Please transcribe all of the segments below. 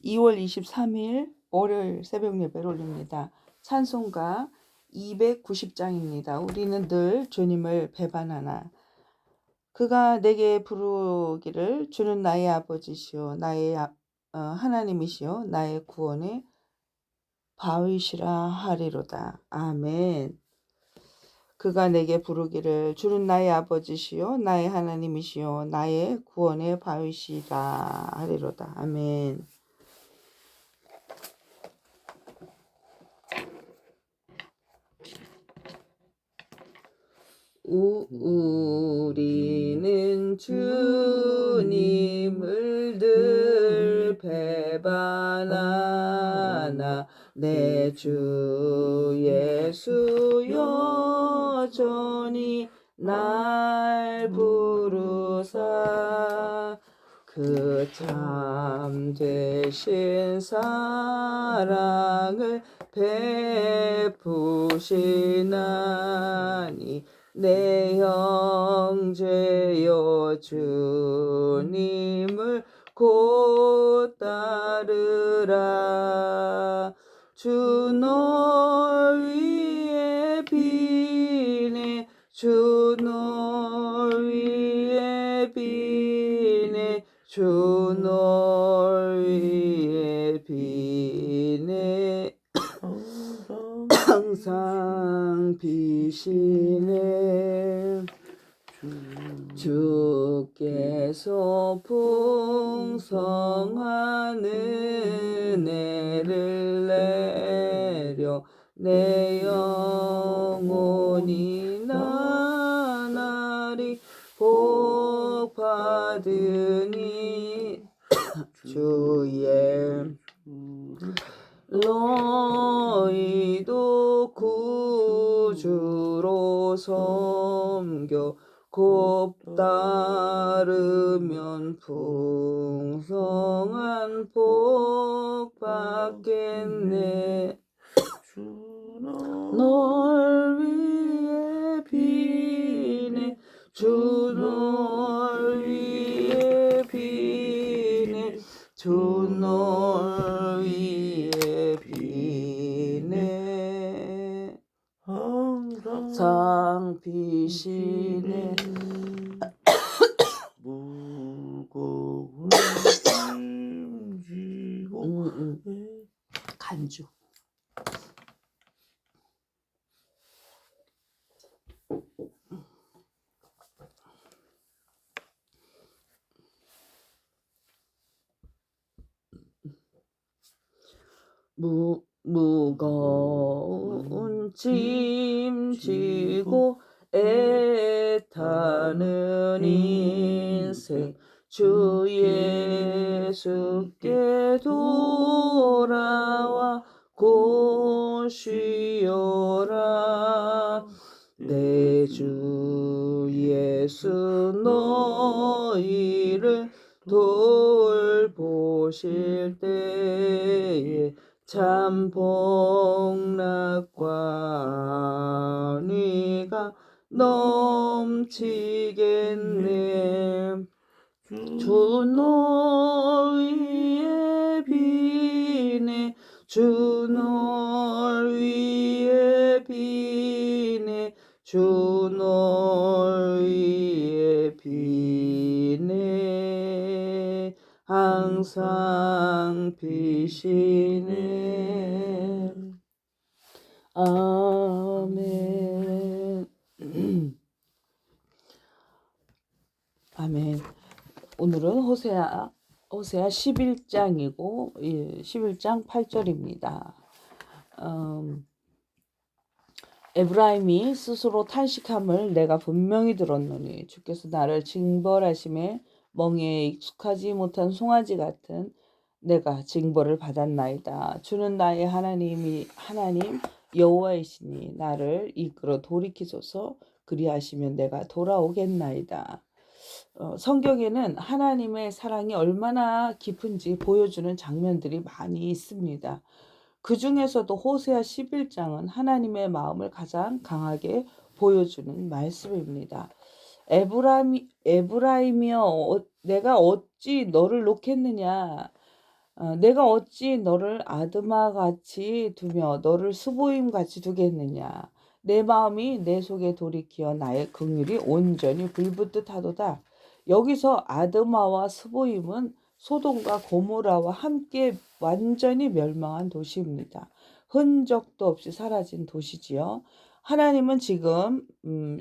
2월 23일 월요일 새벽 예배를 올립니다. 찬송가 290장입니다. 우리는 늘 주님을 배반하나. 그가 내게 부르기를 주는 나의 아버지시요 나의 하나님이시요 나의 구원의 바위시라 하리로다. 아멘. 그가 내게 부르기를 주는 나의 아버지시요 나의 하나님이시요 나의 구원의 바위시라 하리로다. 아멘. 우리는 주님을 늘 배반하나 내 주 예수 여전히 날 부르사 그 참되신 사랑을 베푸시나니 내 형제여 주님을 곧 따르라. 주 널 위해 비네 주 널 위해 비네 주 널 위해 비네 항상 비시네. 주께서 풍성한 은혜를 내려 내 영혼이 나날이 복 받으니 주의 너희도 구주로 섬겨 곧 따르면 풍성한 복 받겠네. 널 위해 비네 주 널 위해 비네 주 널 위해 비네 항상 비시네. 무거운 짐지고 간주. 무거운 짐 지고 애타는 인생 주 예수께 돌아와 곧 쉬어라. 내 주 예수 너희를 돌보실 때에 참 복락과 은혜가 넘치겠네. 주 널 위해 비네 주 널 위해 비네 주 널 위해 비네 항상 비시네. 아멘. 아멘. 오늘은 호세아 11장이고 11장 8절입니다. 에브라임이 스스로 탄식함을 내가 분명히 들었노니 주께서 나를 징벌하심에 멍에에 익숙하지 못한 송아지 같은 내가 징벌을 받았나이다. 주는 나의 하나님 여호와이시니 나를 이끌어 돌이키소서. 그리하시면 내가 돌아오겠나이다. 성경에는 하나님의 사랑이 얼마나 깊은지 보여주는 장면들이 많이 있습니다. 그 중에서도 호세아 11장은 하나님의 마음을 가장 강하게 보여주는 말씀입니다. 에브라임이여 내가 어찌 너를 놓겠느냐. 내가 어찌 너를 아드마같이 두며 너를 수보임같이 두겠느냐. 내 마음이 내 속에 돌이키어 나의 긍휼이 온전히 불붙듯 하도다. 여기서 아드마와 스보임은 소돔과 고모라와 함께 완전히 멸망한 도시입니다. 흔적도 없이 사라진 도시지요. 하나님은 지금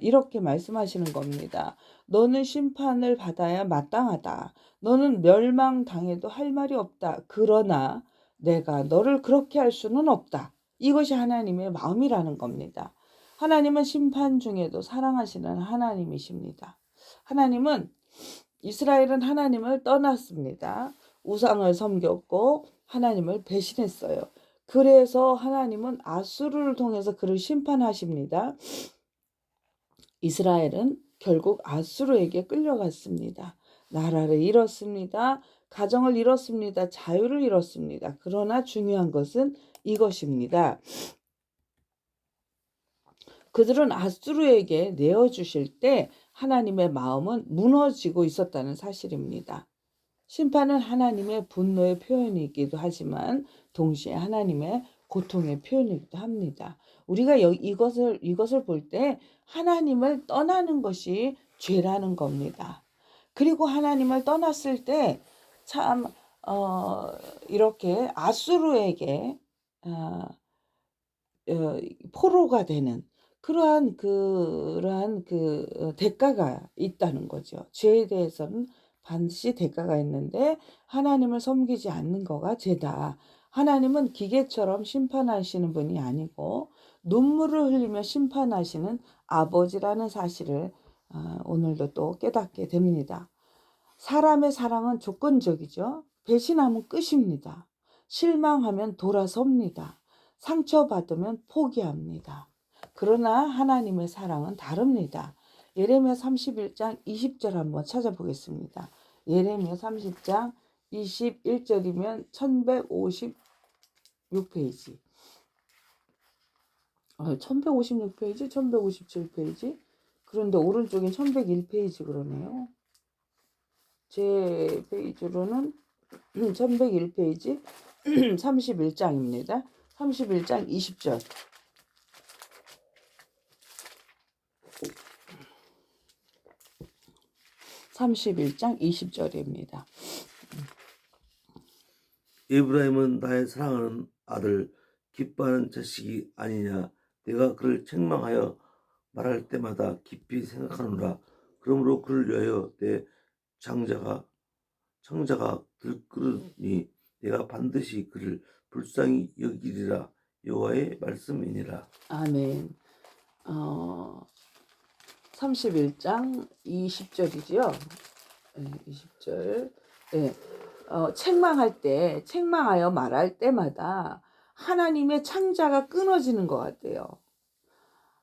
이렇게 말씀하시는 겁니다. 너는 심판을 받아야 마땅하다. 너는 멸망당해도 할 말이 없다. 그러나 내가 너를 그렇게 할 수는 없다. 이것이 하나님의 마음이라는 겁니다. 하나님은 심판 중에도 사랑하시는 하나님이십니다. 하나님은 이스라엘은 하나님을 떠났습니다. 우상을 섬겼고 하나님을 배신했어요. 그래서 하나님은 아수르를 통해서 그를 심판하십니다. 이스라엘은 결국 아수르에게 끌려갔습니다. 나라를 잃었습니다. 가정을 잃었습니다. 자유를 잃었습니다. 그러나 중요한 것은 이것입니다. 그들은 아수르에게 내어주실 때 하나님의 마음은 무너지고 있었다는 사실입니다. 심판은 하나님의 분노의 표현이기도 하지만 동시에 하나님의 고통의 표현이기도 합니다. 우리가 이것을 볼 때 하나님을 떠나는 것이 죄라는 겁니다. 그리고 하나님을 떠났을 때 참 이렇게 아수르에게 포로가 되는 그러한 대가가 있다는 거죠. 죄에 대해서는 반드시 대가가 있는데 하나님을 섬기지 않는 거가 죄다. 하나님은 기계처럼 심판하시는 분이 아니고 눈물을 흘리며 심판하시는 아버지라는 사실을 오늘도 또 깨닫게 됩니다. 사람의 사랑은 조건적이죠. 배신하면 끝입니다. 실망하면 돌아섭니다. 상처받으면 포기합니다. 그러나 하나님의 사랑은 다릅니다. 예레미야 31장 20절 한번 찾아보겠습니다. 예레미야 30장 21절이면 1156페이지. 1156페이지, 1157페이지. 그런데 오른쪽에 1101페이지 그러네요. 제 페이지로는 1101페이지 31장입니다. 31장 20절. 31장 20절입니다. 에브라임은 나의 사랑하는 아들, 기뻐하는 자식이 아니냐. 내가 그를 책망하여 말할 때마다 깊이 생각하노라. 그러므로 그를 위하여 내 청자가 들끓으니 내가 반드시 그를 불쌍히 여기리라. 여호와의 말씀이니라. 아멘. 31장 20절이지요. 20절. 네. 책망하여 말할 때마다 하나님의 창자가 끊어지는 것 같아요.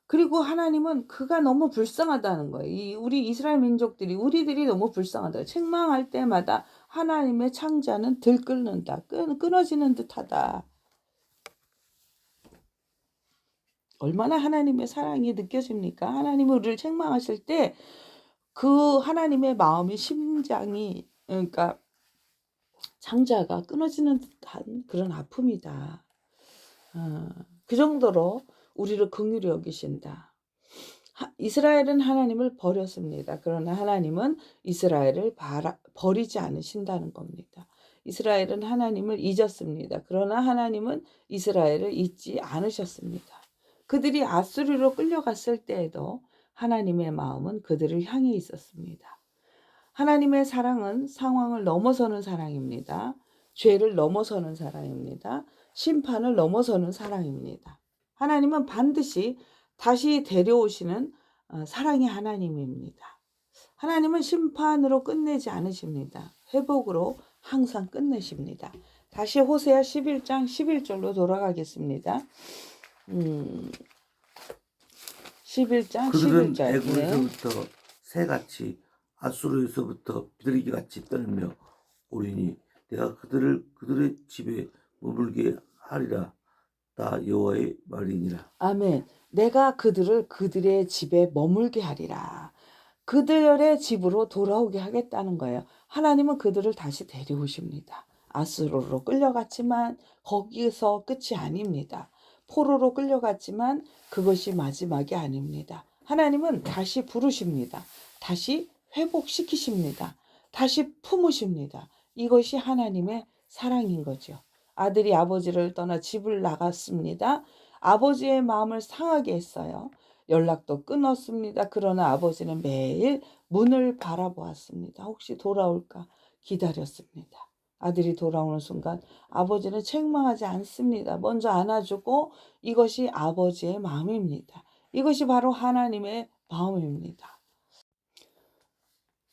그리고 하나님은 그가 너무 불쌍하다는 거예요. 우리 이스라엘 민족들이 우리들이 너무 불쌍하다. 책망할 때마다 하나님의 창자는 들끓는다. 끊어지는 듯하다. 얼마나 하나님의 사랑이 느껴집니까? 하나님이 우리를 책망하실 때 그 하나님의 마음이 심장이 그러니까 창자가 끊어지는 듯한 그런 아픔이다. 그 정도로 우리를 긍휼히 여기신다. 이스라엘은 하나님을 버렸습니다. 그러나 하나님은 이스라엘을 버리지 않으신다는 겁니다. 이스라엘은 하나님을 잊었습니다. 그러나 하나님은 이스라엘을 잊지 않으셨습니다. 그들이 아수르로 끌려갔을 때에도 하나님의 마음은 그들을 향해 있었습니다. 하나님의 사랑은 상황을 넘어서는 사랑입니다. 죄를 넘어서는 사랑입니다. 심판을 넘어서는 사랑입니다. 하나님은 반드시 다시 데려오시는 사랑의 하나님입니다. 하나님은 심판으로 끝내지 않으십니다. 회복으로 항상 끝내십니다. 다시 호세아 11장 11절로 돌아가겠습니다. 11장 그들은 11절. 애굽에서부터 새같이 아수르에서부터 비둘기같이 떠밀며 오리니 내가 그들의 집에 머물게 하리라. 나 여호와의 말이니라. 아멘. 내가 그들을 그들의 집에 머물게 하리라. 그들의 집으로 돌아오게 하겠다는 거예요. 하나님은 그들을 다시 데려오십니다. 아수르로 끌려갔지만 거기서 끝이 아닙니다. 포로로 끌려갔지만 그것이 마지막이 아닙니다. 하나님은 다시 부르십니다. 다시 회복시키십니다. 다시 품으십니다. 이것이 하나님의 사랑인 거죠. 아들이 아버지를 떠나 집을 나갔습니다. 아버지의 마음을 상하게 했어요. 연락도 끊었습니다. 그러나 아버지는 매일 문을 바라보았습니다. 혹시 돌아올까 기다렸습니다. 아들이 돌아오는 순간 아버지는 책망하지 않습니다. 먼저 안아주고, 이것이 아버지의 마음입니다. 이것이 바로 하나님의 마음입니다.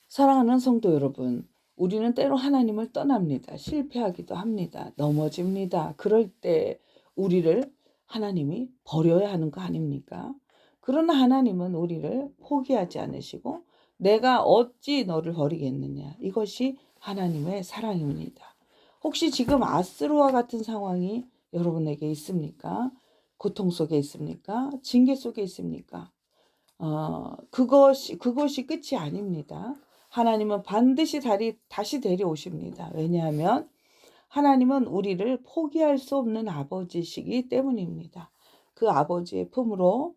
사랑하는 성도 여러분, 우리는 때로 하나님을 떠납니다. 실패하기도 합니다. 넘어집니다. 그럴 때 우리를 하나님이 버려야 하는 거 아닙니까? 그러나 하나님은 우리를 포기하지 않으시고, 내가 어찌 너를 버리겠느냐. 이것이 하나님의 사랑입니다. 혹시 지금 아스루와 같은 상황이 여러분에게 있습니까? 고통 속에 있습니까? 징계 속에 있습니까? 그것이 끝이 아닙니다. 하나님은 반드시 다시 데려오십니다. 왜냐하면 하나님은 우리를 포기할 수 없는 아버지시기 때문입니다. 그 아버지의 품으로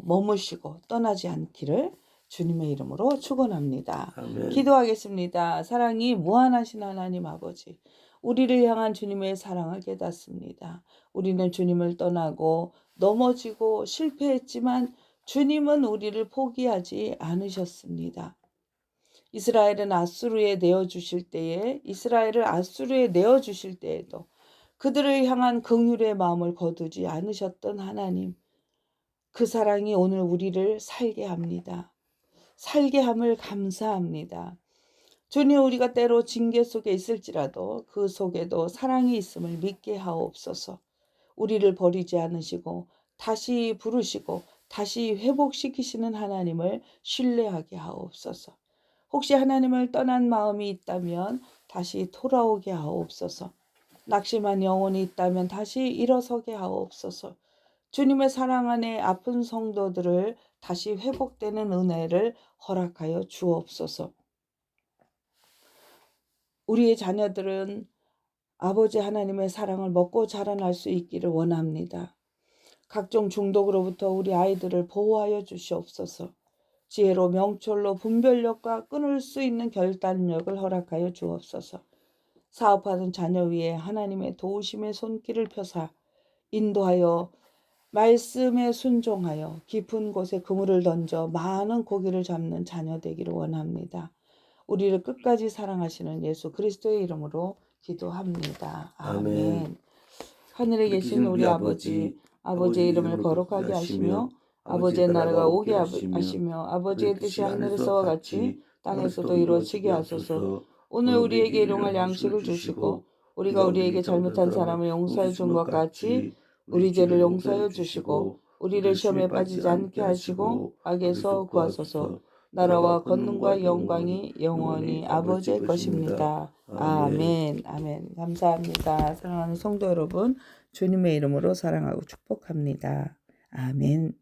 머무시고 떠나지 않기를 주님의 이름으로 축원합니다. 아멘. 기도하겠습니다. 사랑이 무한하신 하나님 아버지, 우리를 향한 주님의 사랑을 깨닫습니다. 우리는 주님을 떠나고 넘어지고 실패했지만 주님은 우리를 포기하지 않으셨습니다. 이스라엘을 아수르에 내어주실 때에도 그들을 향한 긍휼의 마음을 거두지 않으셨던 하나님, 그 사랑이 오늘 우리를 살게 합니다. 살게 함을 감사합니다. 주님, 우리가 때로 징계 속에 있을지라도 그 속에도 사랑이 있음을 믿게 하옵소서. 우리를 버리지 않으시고 다시 부르시고 다시 회복시키시는 하나님을 신뢰하게 하옵소서. 혹시 하나님을 떠난 마음이 있다면 다시 돌아오게 하옵소서. 낙심한 영혼이 있다면 다시 일어서게 하옵소서. 주님의 사랑 안에 아픈 성도들을 다시 회복되는 은혜를 허락하여 주옵소서. 우리의 자녀들은 아버지 하나님의 사랑을 먹고 자라날 수 있기를 원합니다. 각종 중독으로부터 우리 아이들을 보호하여 주시옵소서. 지혜로 명철로 분별력과 끊을 수 있는 결단력을 허락하여 주옵소서. 사업하는 자녀 위에 하나님의 도우심의 손길을 펴사 인도하여 말씀에 순종하여 깊은 곳에 그물을 던져 많은 고기를 잡는 자녀 되기를 원합니다. 우리를 끝까지 사랑하시는 예수 그리스도의 이름으로 기도합니다. 아멘. 하늘에 계신 우리 아버지, 아버지의 이름을 거룩하게 하시며 아버지의 나라가 오게 하시며 아버지의 뜻이 하늘에서와 같이 땅에서도 이루어지게 하소서. 오늘 우리에게 일용할 양식을 주시고 우리가 우리에게 잘못한 사람을 용서해 준 것 같이 우리 죄를 용서해 주시고 우리를 시험에 빠지지 않게 하시고 악에서 구하소서. 나라와 권능과 영광이 영원히 아버지의 것입니다. 아멘. 아멘. 감사합니다. 사랑하는 성도 여러분, 주님의 이름으로 사랑하고 축복합니다. 아멘.